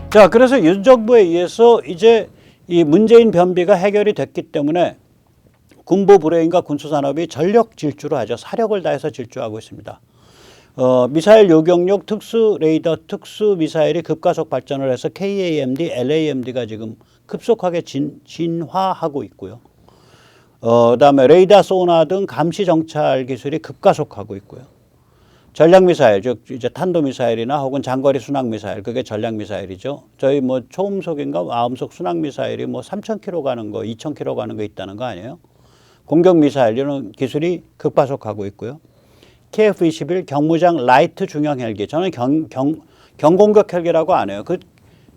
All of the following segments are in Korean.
자, 그래서 윤 정부에 의해서 이제 이 문재인 변비가 해결이 됐기 때문에 군부 브레인과 군수산업이 전력 질주를 하죠. 사력을 다해서 질주하고 있습니다. 미사일 요격용 특수 레이더 특수 미사일이 급가속 발전을 해서 KAMD, LAMD가 지금 급속하게 진화하고 있고요. 그다음에 레이더 소나 등 감시 정찰 기술이 급가속하고 있고요. 전략 미사일, 즉 이제 탄도 미사일이나 혹은 장거리 순항 미사일, 그게 전략 미사일이죠. 저희 뭐 초음속인가 마음속 순항 미사일이 뭐 3,000km 가는 거, 2,000km 가는 거 있다는 거 아니에요? 공격 미사일 이런 기술이 급가속하고 있고요. KF-21 경무장 라이트 중형 헬기, 저는 경공격 헬기라고 안 해요.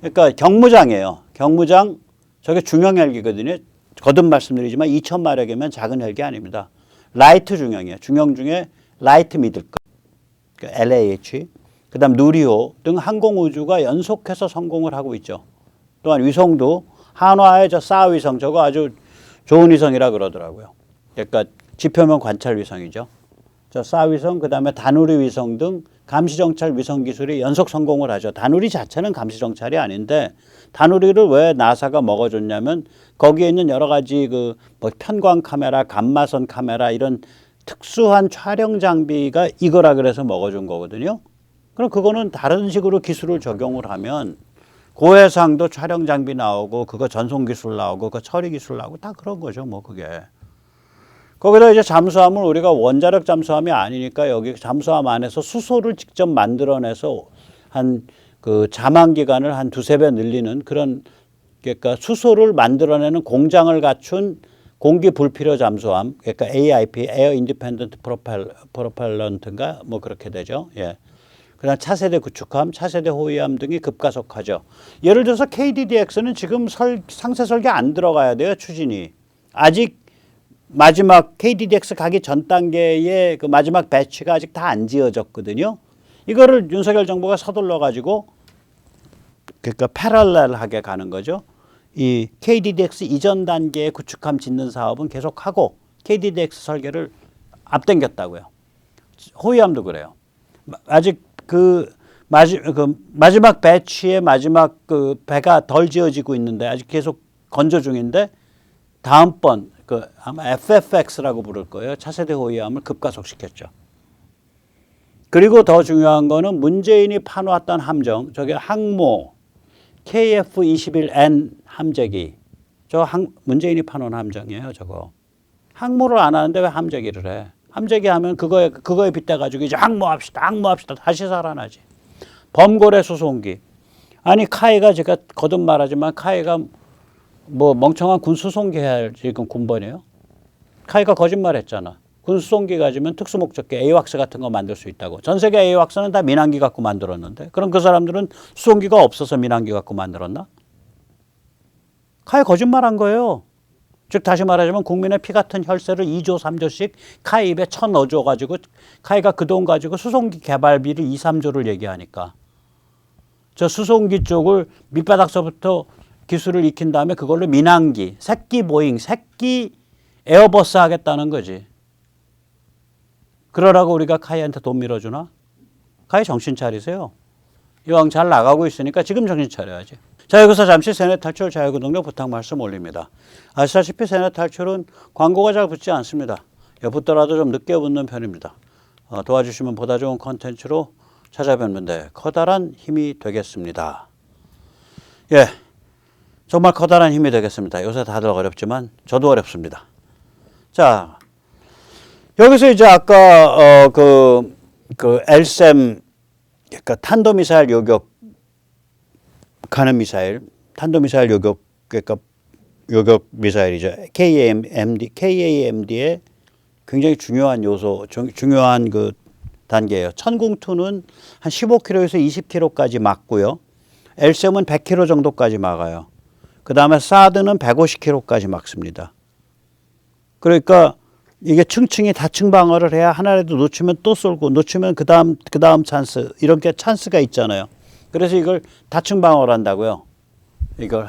그러니까 경무장이에요. 경무장 저게 중형 헬기거든요. 거듭 말씀드리지만 2,000마력이면 작은 헬기 아닙니다. 라이트 중형이에요. 중형 중에 라이트 미들급. LAH, 그 다음 누리호 등 항공우주가 연속해서 성공을 하고 있죠. 또한 위성도 한화의 저 싸 위성, 저거 아주 좋은 위성이라 그러더라고요. 그러니까 지표면 관찰 위성이죠. 저 싸 위성, 그 다음에 다누리 위성 등 감시정찰 위성 기술이 연속 성공을 하죠. 다누리 자체는 감시정찰이 아닌데 다누리를 왜 나사가 먹어줬냐면 거기에 있는 여러 가지 그 뭐 편광 카메라, 감마선 카메라 이런 특수한 촬영 장비가 이거라 그래서 먹어준 거거든요. 그럼 그거는 다른 식으로 기술을 적용을 하면 고해상도 촬영 장비 나오고 그거 전송 기술 나오고 그거 처리 기술 나오고 다 그런 거죠. 뭐 그게. 거기다 이제 잠수함을 우리가 원자력 잠수함이 아니니까 여기 잠수함 안에서 수소를 직접 만들어내서 한 그 잠항 기간을 한 두세 배 늘리는 그런 그러니까 수소를 만들어내는 공장을 갖춘 공기 불필요 잠수함, 그러니까 AIP, Air Independent Propellan트인가 뭐 그렇게 되죠. 예. 그다음 차세대 구축함, 차세대 호위함 등이 급가속하죠. 예를 들어서 KDDX는 지금 상세 설계 안 들어가야 돼요, 추진이. 아직 마지막 KDDX 가기 전 단계의 그 마지막 배치가 아직 다 안 지어졌거든요. 이거를 윤석열 정부가 서둘러 가지고 그러니까 패럴렐하게 가는 거죠. 이 KDDX 이전 단계의 구축함 짓는 사업은 계속하고 KDDX 설계를 앞당겼다고요. 호위함도 그래요. 아직 그 마지막 배치의 마지막 그 배가 덜 지어지고 있는데 아직 계속 건조 중인데 다음번 그 아마 FFX라고 부를 거예요. 차세대 호위함을 급가속시켰죠. 그리고 더 중요한 거는 문재인이 파놓았던 함정, 저게 항모 KF-21N 함재기. 문재인이 파놓은 함정이에요, 저거. 항모를 안 하는데 왜 함재기를 해? 함재기 하면 그거에 빗대가지고 이제 항모합시다. 다시 살아나지. 범고래 수송기. 아니, 카이가 제가 거듭 말하지만 카이가 뭐 멍청한 군 수송기 해야 할 지금 군번이에요. 카이가 거짓말 했잖아. 군 수송기 가지면 특수목적기 AWACS 같은 거 만들 수 있다고. 전 세계 AWACS는 다 민항기 갖고 만들었는데 그럼 그 사람들은 수송기가 없어서 민항기 갖고 만들었나? 카이 거짓말한 거예요. 즉 다시 말하자면 국민의 피 같은 혈세를 2조 3조씩 카이 입에 쳐넣어줘 가지고 카이가 그 돈 가지고 수송기 개발비를 2, 3조를 얘기하니까 저 수송기 쪽을 밑바닥서부터 기술을 익힌 다음에 그걸로 민항기, 새끼 보잉, 새끼 에어버스 하겠다는 거지. 그러라고 우리가 카이한테 돈 밀어주나? 카이 정신 차리세요. 이왕 잘 나가고 있으니까 지금 정신 차려야지. 자, 여기서 잠시 세뇌 탈출 자유구독료 부탁 말씀 올립니다. 아시다시피 세뇌 탈출은 광고가 잘 붙지 않습니다. 붙더라도 좀 늦게 붙는 편입니다. 도와주시면 보다 좋은 컨텐츠로 찾아뵙는 데 커다란 힘이 되겠습니다. 예, 정말 커다란 힘이 되겠습니다. 요새 다들 어렵지만 저도 어렵습니다. 자, 여기서 이제 아까 그 LSAM 그러니까 탄도미사일 요격하는 미사일, 탄도미사일 요격 그러니까 요격 미사일이죠. KAMD의 굉장히 중요한 요소, 중요한 그 단계예요. 천궁2는 한 15km에서 20km까지 막고요. LSAM은 100km 정도까지 막아요. 그 다음에 사드는 150km까지 막습니다. 그러니까 이게 층층이 다층 방어를 해야 하나라도 놓치면 또 쏠고 놓치면 그 다음 찬스 이렇게 찬스가 있잖아요. 그래서 이걸 다층 방어를 한다고요. 이걸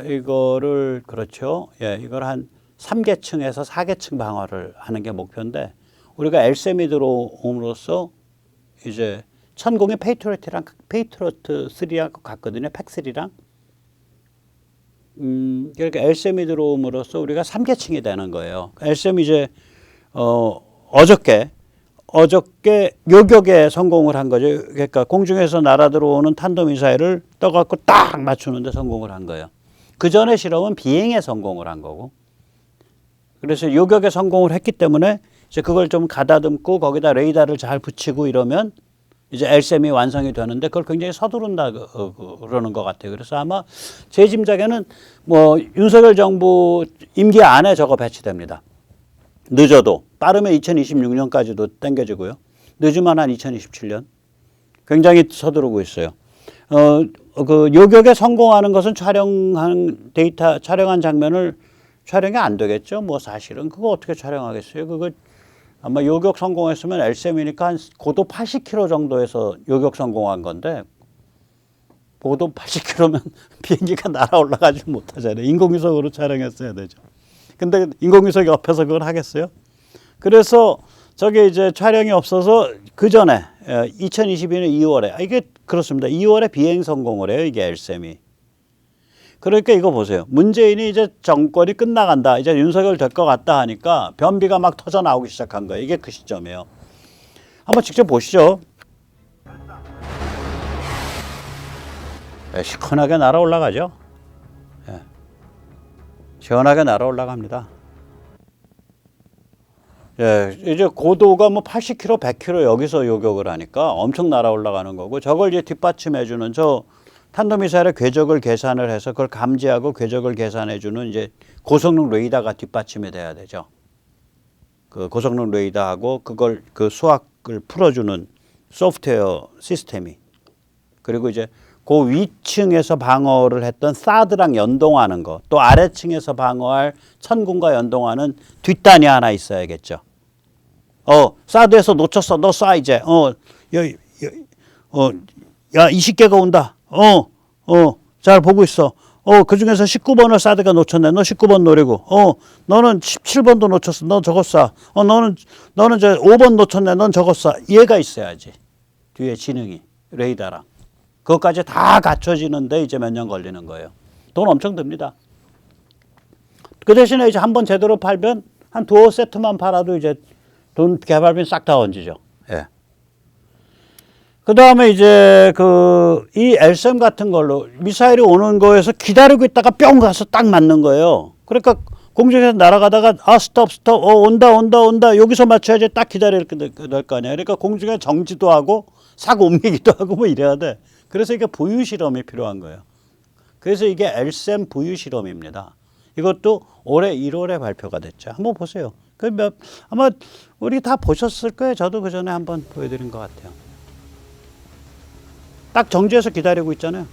이거를 그렇죠. 예, 이걸 한 3계층에서 4계층 방어를 하는 게 목표인데 우리가 LSAM이 들어옴으로써 이제 천공의 페이트리어트 3랑 같거든요. 팩3랑. 그러니까 LSM이 들어옴으로써 우리가 3계층이 되는 거예요. LSM이 이제 어저께 요격에 성공을 한 거죠. 그러니까 공중에서 날아 들어오는 탄도미사일을 떠갖고 딱 맞추는데 성공을 한 거예요. 그 전에 실험은 비행에 성공을 한 거고. 그래서 요격에 성공을 했기 때문에 이제 그걸 좀 가다듬고 거기다 레이더를 잘 붙이고 이러면 이제 LSM이 완성이 되는데 그걸 굉장히 서두른다 그러는 것 같아요. 그래서 아마 제 짐작에는 뭐 윤석열 정부 임기 안에 저거 배치됩니다. 늦어도 빠르면 2026년까지도 당겨지고요. 늦으면 한 2027년. 굉장히 서두르고 있어요. 그 요격에 성공하는 것은 촬영한 장면을 촬영이 안 되겠죠. 뭐 사실은 그거 어떻게 촬영하겠어요. 그거 아마 요격 성공했으면 LSM이니까 한 고도 80km 정도에서 요격 성공한 건데 고도 80km면 비행기가 날아 올라가지 못하잖아요. 인공위성으로 촬영했어야 되죠. 근데 인공위성이 옆에서 그걸 하겠어요? 그래서 저게 이제 촬영이 없어서 그 전에 2022년 2월에 이게 그렇습니다. 2월에 비행 성공을 해요. 이게 LSM이. 그러니까 이거 보세요. 문재인이 이제 정권이 끝나간다. 이제 윤석열 될 것 같다 하니까 변비가 막 터져 나오기 시작한 거예요. 이게 그 시점이에요. 한번 직접 보시죠. 시원하게 날아 올라가죠. 예. 시원하게 날아 올라갑니다. 예, 이제 고도가 뭐 80km, 100km 여기서 요격을 하니까 엄청 날아 올라가는 거고 저걸 이제 뒷받침해주는 저 탄도미사일의 궤적을 계산을 해서 그걸 감지하고 궤적을 계산해주는 이제 고성능 레이더가 뒷받침이 돼야 되죠. 그 고성능 레이더하고 그걸 그 수학을 풀어주는 소프트웨어 시스템이 그리고 이제 그 위층에서 방어를 했던 사드랑 연동하는 거, 또 아래층에서 방어할 천군과 연동하는 뒷단이 하나 있어야겠죠. 사드에서 놓쳤어. 너 쏴 이제. 야 20개가 온다. 잘 보고 있어. 그 중에서 19번을 사드가 놓쳤네. 너 19번 노리고. 너는 17번도 놓쳤어. 너 저거 쏴. 너는 저 5번 놓쳤네. 넌 저거 쏴. 얘가 있어야지. 뒤에 지능이 레이더랑. 그것까지 다 갖춰지는데 이제 몇 년 걸리는 거예요. 돈 엄청 듭니다. 그 대신에 이제 한번 제대로 팔면 한 두어 세트만 팔아도 이제 돈 개발비 싹 다 얹히죠. 예. 그 다음에 이제 이 LSM 같은 걸로 미사일이 오는 거에서 기다리고 있다가 뿅 가서 딱 맞는 거예요. 그러니까 공중에서 날아가다가 스톱 온다 여기서 맞춰야지 딱 기다릴 거 아니야. 그러니까 공중에 정지도 하고 사고 옮기기도 하고 뭐 이래야 돼. 그래서 이게 부유 실험이 필요한 거예요. 그래서 이게 LSM 부유 실험입니다. 이것도 올해 1월에 발표가 됐죠. 한번 보세요. 아마 우리 다 보셨을 거예요. 저도 그 전에 한번 보여드린 것 같아요. 딱 정지해서 기다리고 있잖아요.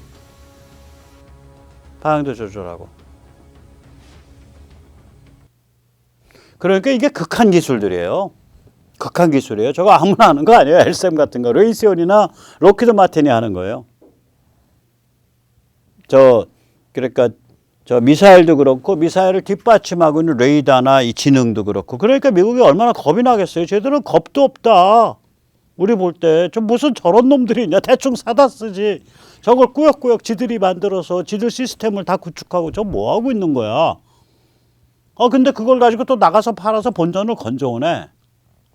방향도 조절하고. 그러니까 이게 극한 기술들이에요. 극한 기술이에요. 저거 아무나 하는 거 아니에요. LSM 같은 거. 레이시온이나 로키드 마틴이 하는 거예요. 그러니까 미사일도 그렇고 미사일을 뒷받침하고 있는 레이더나 이 지능도 그렇고. 그러니까 미국이 얼마나 겁이 나겠어요. 쟤들은 겁도 없다. 우리 볼 때 좀 무슨 저런 놈들이 있냐. 대충 사다 쓰지. 저걸 꾸역꾸역 지들이 만들어서 지들 시스템을 다 구축하고 저 뭐 하고 있는 거야. 근데 그걸 가지고 또 나가서 팔아서 본전을 건져오네.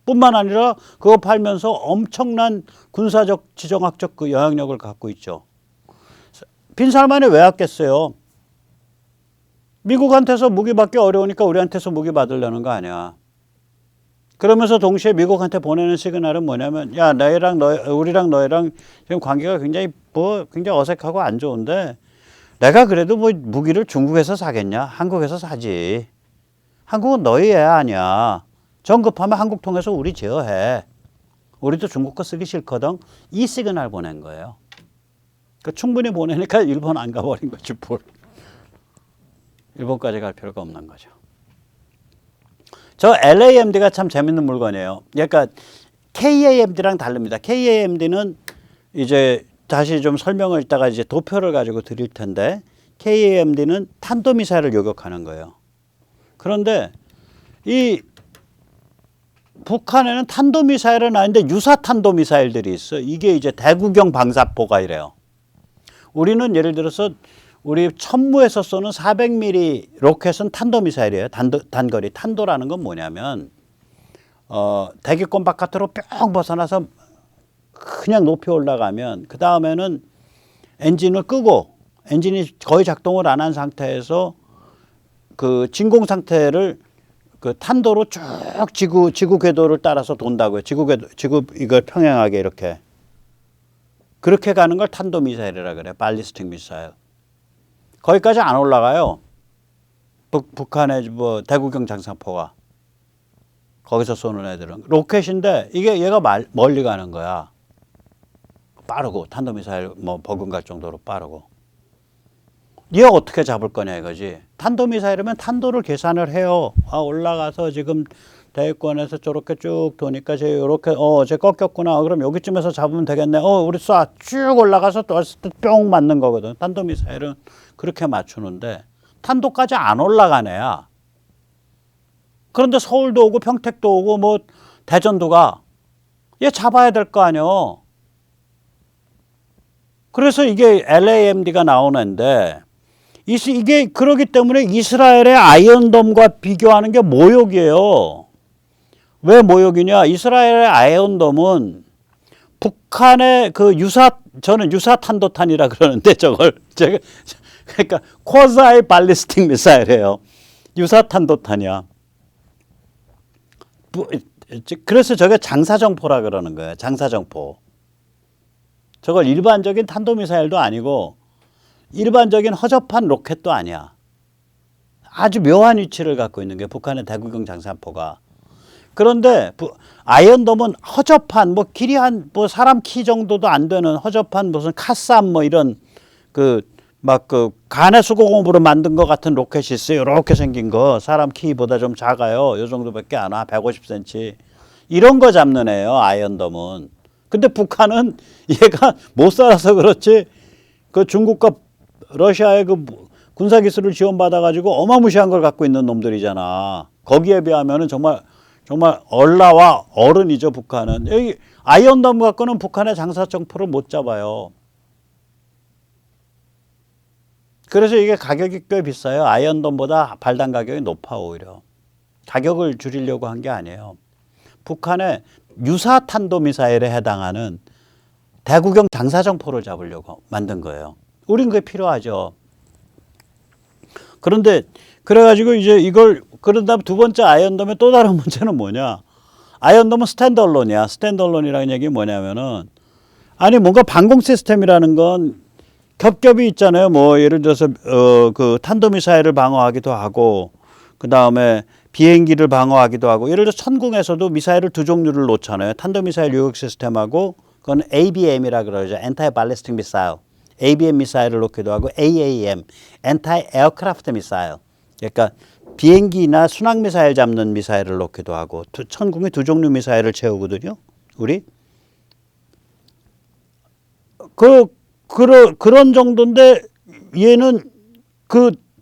뿐만 아니라 그거 팔면서 엄청난 군사적, 지정학적 그 영향력을 갖고 있죠. 빈살만이 왜 왔겠어요? 미국한테서 무기 받기 어려우니까 우리한테서 무기 받으려는 거 아니야. 그러면서 동시에 미국한테 보내는 시그널은 뭐냐면, 야, 우리랑 너희랑 지금 관계가 굉장히 어색하고 안 좋은데, 내가 그래도 뭐 무기를 중국에서 사겠냐? 한국에서 사지. 한국은 너희 애 아니야. 정급하면 한국 통해서 우리 제어해. 우리도 중국 거 쓰기 싫거든. 이 시그널 보낸 거예요. 그러니까 충분히 보내니까 일본 안 가버린 거지, 뭘. 일본까지 갈 필요가 없는 거죠. 저 LAMD가 참 재밌는 물건이에요. 그러니까 KAMD랑 다릅니다. KAMD는 이제 다시 좀 설명을 이따가 이제 도표를 가지고 드릴 텐데 KAMD는 탄도미사일을 요격하는 거예요. 그런데 이 북한에는 탄도미사일은 아닌데 유사 탄도미사일들이 있어. 이게 이제 대구경 방사포가 이래요. 우리는 예를 들어서 우리 천무에서 쏘는 400mm 로켓은 탄도미사일이에요. 단거리. 탄도라는 건 뭐냐면 대기권 바깥으로 뿅 벗어나서 그냥 높이 올라가면 그 다음에는 엔진을 끄고 엔진이 거의 작동을 안 한 상태에서 그 진공 상태를 그 탄도로 쭉 지구 궤도를 따라서 돈다고요. 지구 이걸 평행하게 이렇게 그렇게 가는 걸 탄도 미사일이라 그래. 발리스틱 미사일. 거기까지 안 올라가요. 북한의 뭐 대구경 장사포가 거기서 쏘는 애들은 로켓인데 이게 얘가 멀리 가는 거야. 빠르고 탄도 미사일 뭐 버금갈 정도로 빠르고. 얘 어떻게 잡을 거냐 이거지. 탄도미사일이면 탄도를 계산을 해요. 아, 올라가서 지금 대기권에서 저렇게 쭉 도니까 쟤 요렇게 쟤 꺾였구나. 그럼 여기쯤에서 잡으면 되겠네. 우리 쏴 쭉 올라가서 떴을 때 뿅 맞는 거거든. 탄도미사일은 그렇게 맞추는데 탄도까지 안 올라간 애야. 그런데 서울도 오고 평택도 오고 뭐 대전도 가. 얘 잡아야 될 거 아니요. 그래서 이게 LAMD가 나오는데 이게 그러기 때문에 이스라엘의 아이언돔과 비교하는 게 모욕이에요. 왜 모욕이냐? 이스라엘의 아이언돔은 북한의 그 저는 유사 탄도탄이라 그러는데 저걸 제가 그러니까 쿼사이 발리스틱 미사일이에요. 유사 탄도탄이야. 그래서 저게 장사정포라 그러는 거예요. 장사정포. 저걸 일반적인 탄도미사일도 아니고 일반적인 허접한 로켓도 아니야. 아주 묘한 위치를 갖고 있는 게 북한의 대구경 장사포가. 그런데 아이언돔은 허접한 뭐 길이 한 뭐 사람 키 정도도 안 되는 허접한 무슨 카쌈 뭐 이런 그 간의 수공업으로 만든 것 같은 로켓이 있어요. 이렇게 생긴 거 사람 키보다 좀 작아요. 요 정도밖에 안 와. 150cm. 이런 거 잡는 애예요. 아이언돔은. 근데 북한은 얘가 못 살아서 그렇지 그 중국과 러시아의 그 군사 기술을 지원받아 가지고 어마무시한 걸 갖고 있는 놈들이잖아. 거기에 비하면은 정말 얼라와 어른이죠. 북한은. 여기 아이언돔 갖고는 북한의 장사정포를 못 잡아요. 그래서 이게 가격이 꽤 비싸요. 아이언돔보다 발당 가격이 높아 오히려. 가격을 줄이려고 한 게 아니에요. 북한의 유사 탄도미사일에 해당하는 대구경 장사정포를 잡으려고 만든 거예요. 우린 그게 필요하죠. 그런데 그래가지고 이제 이걸 그런 다음 두 번째 아이언돔의 또 다른 문제는 뭐냐? 아이언돔은 스탠드얼론이야. 스탠드얼론이라는 얘기 뭐냐면은 아니 뭔가 방공 시스템이라는 건 겹겹이 있잖아요. 뭐 예를 들어서 그 탄도미사일을 방어하기도 하고 그 다음에 비행기를 방어하기도 하고 예를 들어 천궁에서도 미사일을 두 종류를 놓잖아요. 탄도미사일 요격 시스템하고 그건 ABM이라 그러죠. Anti Ballistic Missile. ABM 미사일을 놓기도 하고 AAM, Anti Aircraft Missile. 그러니까 비행기나 순항 미사일 잡는 미사일을 놓기도 하고 천궁이 두 종류 미사일을 채우거든요. 우리 그런 정도인데 얘는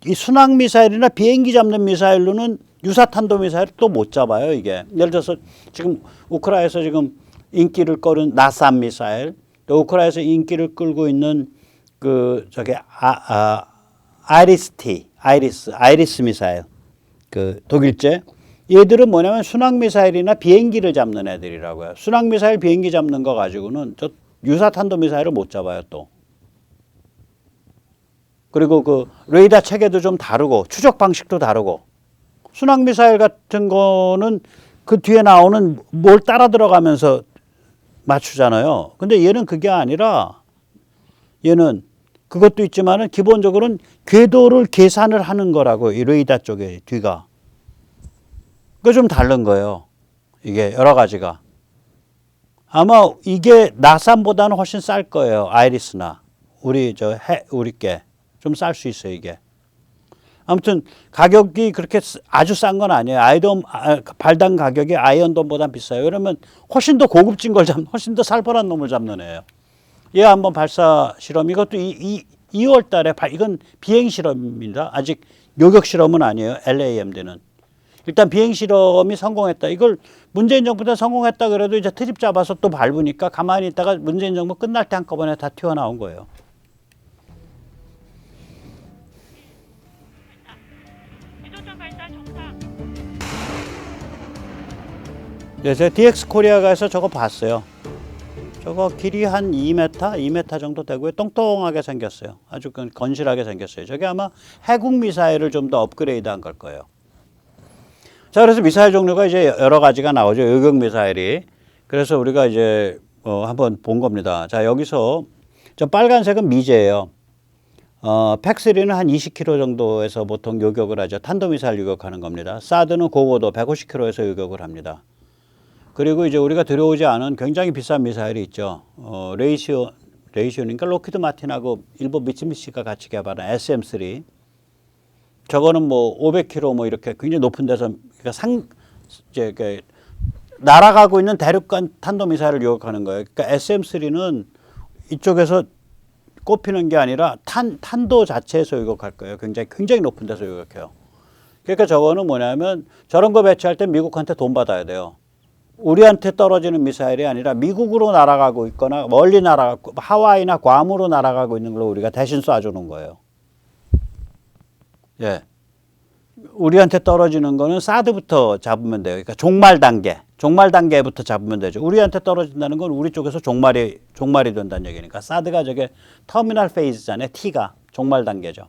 이 순항 미사일이나 비행기 잡는 미사일로는 유사 탄도 미사일 또 못 잡아요. 이게 예를 들어서 지금 우크라이나에서 지금 인기를 끌은 나삼 미사일, 또 우크라이나에서 인기를 끌고 있는 그 저기 아이리스 미사일, 그 독일제. 얘들은 뭐냐면 순항 미사일이나 비행기를 잡는 애들이라고요. 순항 미사일, 비행기 잡는 거 가지고는 저 유사 탄도 미사일을 못 잡아요 또. 그리고 그 레이더 체계도 좀 다르고 추적 방식도 다르고. 순항 미사일 같은 거는 그 뒤에 나오는 뭘 따라 들어가면서 맞추잖아요. 근데 얘는 그게 아니라 얘는 그것도 있지만은 기본적으로는 궤도를 계산을 하는 거라고 이 레이더 쪽에 뒤가. 그게 좀 다른 거예요. 이게 여러 가지가. 아마 이게 나삼보다는 훨씬 쌀 거예요. 아이리스나 우리께 좀 쌀 수 있어요 이게. 아무튼 가격이 그렇게 아주 싼 건 아니에요. 발당 가격이 아이언돔보다 비싸요. 그러면 훨씬 더 고급진 걸 훨씬 더 살벌한 놈을 잡는 애예요. 얘 한번 발사 실험, 이것도 2월 달에 이건 비행 실험입니다. 아직 요격 실험은 아니에요. LAMD는. 일단 비행 실험이 성공했다. 이걸 문재인 정부 때 성공했다 그래도 이제 트집 잡아서 또 밟으니까 가만히 있다가 문재인 정부 끝날 때 한꺼번에 다 튀어나온 거예요. 네, 제가 DX 코리아 가서 저거 봤어요. 저거 길이 한 2m, 2m 정도 되고요. 똥똥하게 생겼어요. 아주 건실하게 생겼어요. 저게 아마 해군 미사일을 좀 더 업그레이드한 걸 거예요. 자, 그래서 미사일 종류가 이제 여러 가지가 나오죠. 요격 미사일이. 그래서 우리가 이제 한번 본 겁니다. 자, 여기서 저 빨간색은 미제예요. 팩3는 한 20km 정도에서 보통 요격을 하죠. 탄도미사일 요격하는 겁니다. 사드는 고고도 150km에서 요격을 합니다. 그리고 이제 우리가 들여오지 않은 굉장히 비싼 미사일이 있죠. 레이시오니까 로키드 마틴하고 일본 미츠비시가 같이 개발한 SM3. 저거는 뭐 500km 뭐 이렇게 굉장히 높은 데서 그러니까 이제 날아가고 있는 대륙간 탄도 미사일을 요격하는 거예요. 그러니까 SM3는 이쪽에서 꼽히는 게 아니라 탄도 자체에서 요격할 거예요. 굉장히 높은 데서 요격해요. 그러니까 저거는 뭐냐면 저런 거 배치할 때 미국한테 돈 받아야 돼요. 우리한테 떨어지는 미사일이 아니라 미국으로 날아가고 있거나 멀리 날아가고 하와이나 괌으로 날아가고 있는 걸 우리가 대신 쏴주는 거예요. 예. 우리한테 떨어지는 거는 사드부터 잡으면 돼요. 그러니까 종말 단계부터 잡으면 되죠. 우리한테 떨어진다는 건 우리 쪽에서 종말이 된다는 얘기니까. 사드가 저게 터미널 페이즈잖아요. T가 종말 단계죠.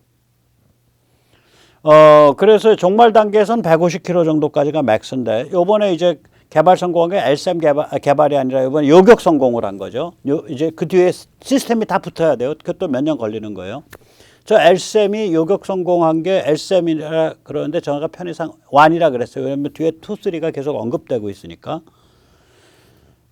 그래서 종말 단계에서는 150km 정도까지가 맥스인데 요번에 이제 개발 성공한 게 LSM 개발이 아니라 이번에 요격 성공을 한 거죠. 이제 그 뒤에 시스템이 다 붙어야 돼요. 그것도 몇 년 걸리는 거예요. 저 LSM이 요격 성공한 게 LSM이라 그러는데 저가 편의상 1이라 그랬어요. 왜냐면 뒤에 2, 3가 계속 언급되고 있으니까.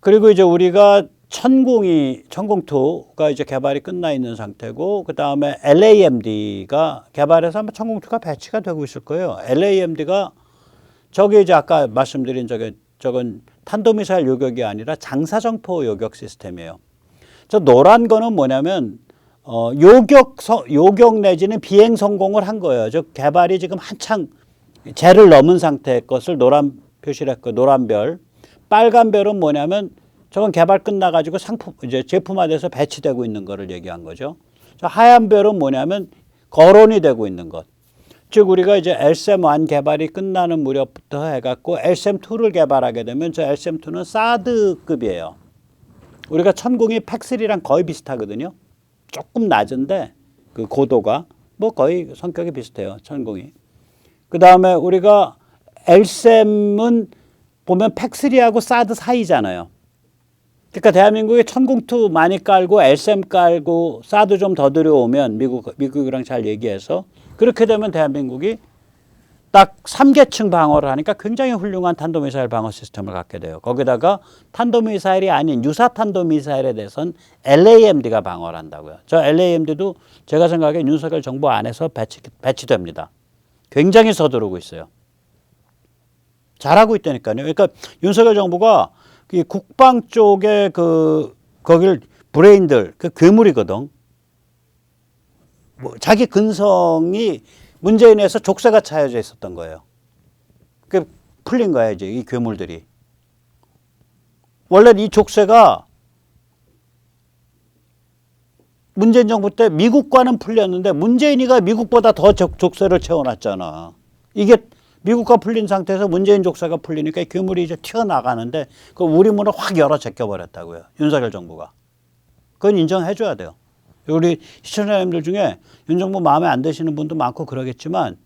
그리고 이제 우리가 천공2가 이제 개발이 끝나 있는 상태고, 그 다음에 LAMD가 개발해서 아마 천공2가 배치가 되고 있을 거예요. LAMD가 저게 이제 아까 말씀드린 저건 탄도미사일 요격이 아니라 장사정포 요격 시스템이에요. 저 노란 거는 뭐냐면 요격 내지는 비행 성공을 한 거예요. 저 개발이 지금 한창 제를 넘은 상태의 것을 노란 표시를 했고, 노란 별. 빨간 별은 뭐냐면 저건 개발 끝나가지고 이제 제품화돼서 배치되고 있는 거를 얘기한 거죠. 저 하얀 별은 뭐냐면 거론이 되고 있는 것. 즉 우리가 이제 LSM1 개발이 끝나는 무렵부터 해갖고 LSM2를 개발하게 되면 저 LSM2는 사드급이에요. 우리가 천공이 팩3랑 거의 비슷하거든요. 조금 낮은데 그 고도가 뭐 거의 성격이 비슷해요. 천공이. 그 다음에 우리가 LSM은 보면 팩3하고 사드 사이잖아요. 그러니까 대한민국에 천공2 많이 깔고 LSM 깔고 사드 좀 더 들여오면 미국이랑 잘 얘기해서 그렇게 되면 대한민국이 딱 3계층 방어를 하니까 굉장히 훌륭한 탄도미사일 방어 시스템을 갖게 돼요. 거기다가 탄도미사일이 아닌 유사 탄도미사일에 대해서는 LAMD가 방어를 한다고요. 저 LAMD도 제가 생각에 윤석열 정부 안에서 배치됩니다. 굉장히 서두르고 있어요. 잘하고 있다니까요. 그러니까 윤석열 정부가 이 국방 쪽에 거길 브레인들, 그 괴물이거든. 뭐 자기 근성이 문재인에서 족쇄가 차여져 있었던 거예요. 그 풀린 거야 이제 이 괴물들이. 원래 이 족쇄가 문재인 정부 때 미국과는 풀렸는데 문재인이가 미국보다 더 족쇄를 채워놨잖아. 이게 미국과 풀린 상태에서 문재인 족쇄가 풀리니까 이 괴물이 이제 튀어나가는데 그 우리 문을 확 열어 제껴버렸다고요. 윤석열 정부가. 그건 인정해줘야 돼요. 우리 시청자님들 중에 윤 정부 마음에 안 드시는 분도 많고 그러겠지만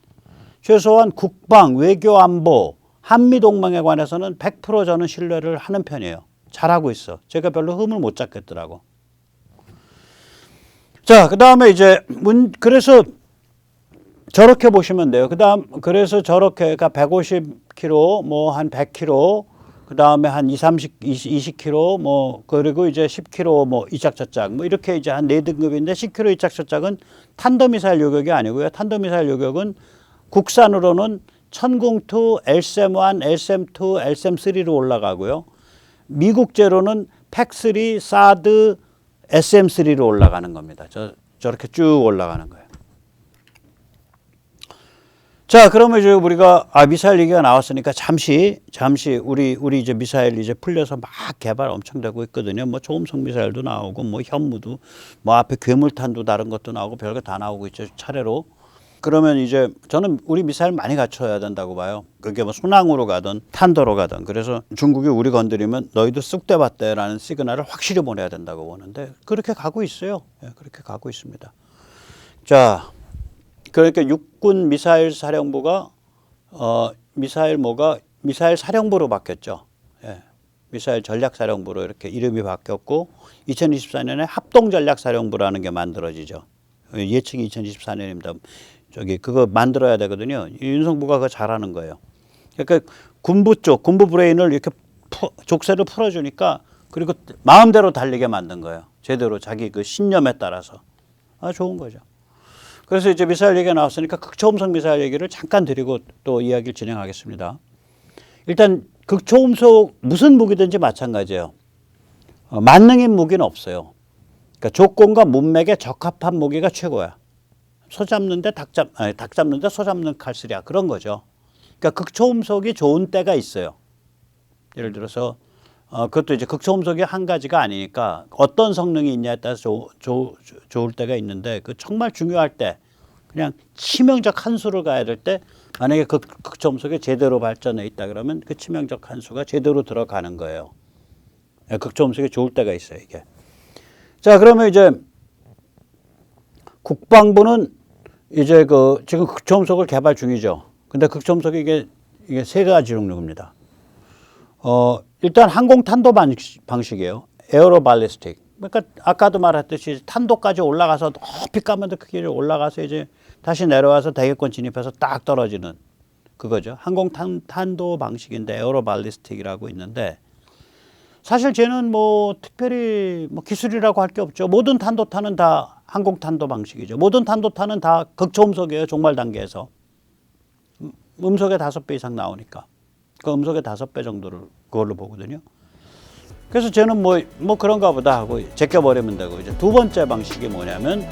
최소한 국방, 외교, 안보, 한미동맹에 관해서는 100% 저는 신뢰를 하는 편이에요. 잘하고 있어. 제가 별로 흠을 못 잡겠더라고. 자, 그 다음에 이제 그래서 저렇게 보시면 돼요. 그래서 저렇게 150km, 뭐 한 100km, 그 다음에 한 20km, 뭐, 그리고 이제 10km, 뭐, 이짝 저짝, 뭐, 이렇게 이제 한 4등급인데 10km 이짝 저짝은 탄도미사일 요격이 아니고요. 탄도미사일 요격은 국산으로는 천공2, LSM1, LSM2, LSM3로 올라가고요. 미국제로는 팩3, 사드, SM3로 올라가는 겁니다. 저렇게 쭉 올라가는 거예요. 자, 그러면 이제 우리가 미사일 얘기가 나왔으니까 잠시 우리 이제 미사일 이제 풀려서 막 개발 엄청 되고 있거든요. 뭐 초음속 미사일도 나오고 뭐 현무도 뭐 앞에 괴물탄도 다른 것도 나오고 별거 다 나오고 있죠. 차례로. 그러면 이제 저는 우리 미사일 많이 갖춰야 된다고 봐요. 그게 뭐 순항으로 가든 탄도로 가든. 그래서 중국이 우리 건드리면 너희도 쑥대 봤대라는 시그널을 확실히 보내야 된다고 보는데 그렇게 가고 있어요. 예, 그렇게 가고 있습니다. 자, 그러니까 육군 미사일 사령부가 미사일 사령부로 바뀌었죠. 예, 미사일 전략사령부로 이렇게 이름이 바뀌었고 2024년에 합동전략사령부라는 게 만들어지죠. 예측이 2024년입니다. 저기 그거 만들어야 되거든요. 윤석부가 그거 잘하는 거예요. 그러니까 군부 브레인을 이렇게 족쇄를 풀어주니까 그리고 마음대로 달리게 만든 거예요. 제대로 자기 그 신념에 따라서. 좋은 거죠. 그래서 이제 미사일 얘기가 나왔으니까 극초음속 미사일 얘기를 잠깐 드리고 또 이야기를 진행하겠습니다. 일단 극초음속 무슨 무기든지 마찬가지예요. 만능인 무기는 없어요. 그러니까 조건과 문맥에 적합한 무기가 최고야. 닭 잡는데 소 잡는 칼쓰리야. 그런 거죠. 그러니까 극초음속이 좋은 때가 있어요. 예를 들어서 그것도 이제 극초음속이 한 가지가 아니니까 어떤 성능이 있냐에 따라서 좋을 때가 있는데 그 정말 중요할 때 그냥 치명적 한 수를 가야 될 때 만약에 그 극초음속이 제대로 발전해 있다 그러면 그 치명적 한 수가 제대로 들어가는 거예요. 극초음속이 좋을 때가 있어요, 이게. 자, 그러면 이제 국방부는 이제 지금 극초음속을 개발 중이죠. 근데 극초음속이 이게 세 가지 종류입니다. 일단 항공탄도 방식이에요. 에어로발리스틱. 그러니까 아까도 말했듯이 탄도까지 올라가서 높이 까만 데 크게 올라가서 이제 다시 내려와서 대기권 진입해서 딱 떨어지는 그거죠. 항공탄도 방식인데 에어로발리스틱이라고 있는데 사실 쟤는 뭐 특별히 뭐 기술이라고 할 게 없죠. 모든 탄도탄은 다 항공탄도 방식이죠. 모든 탄도탄은 다 극초음속이에요. 종말 단계에서. 음속의 5배 이상 나오니까. 그 음속의 5배 정도를 그걸로 보거든요. 그래서 쟤는 뭐 그런가 보다 하고 제껴버리면 되고 이제 두 번째 방식이 뭐냐면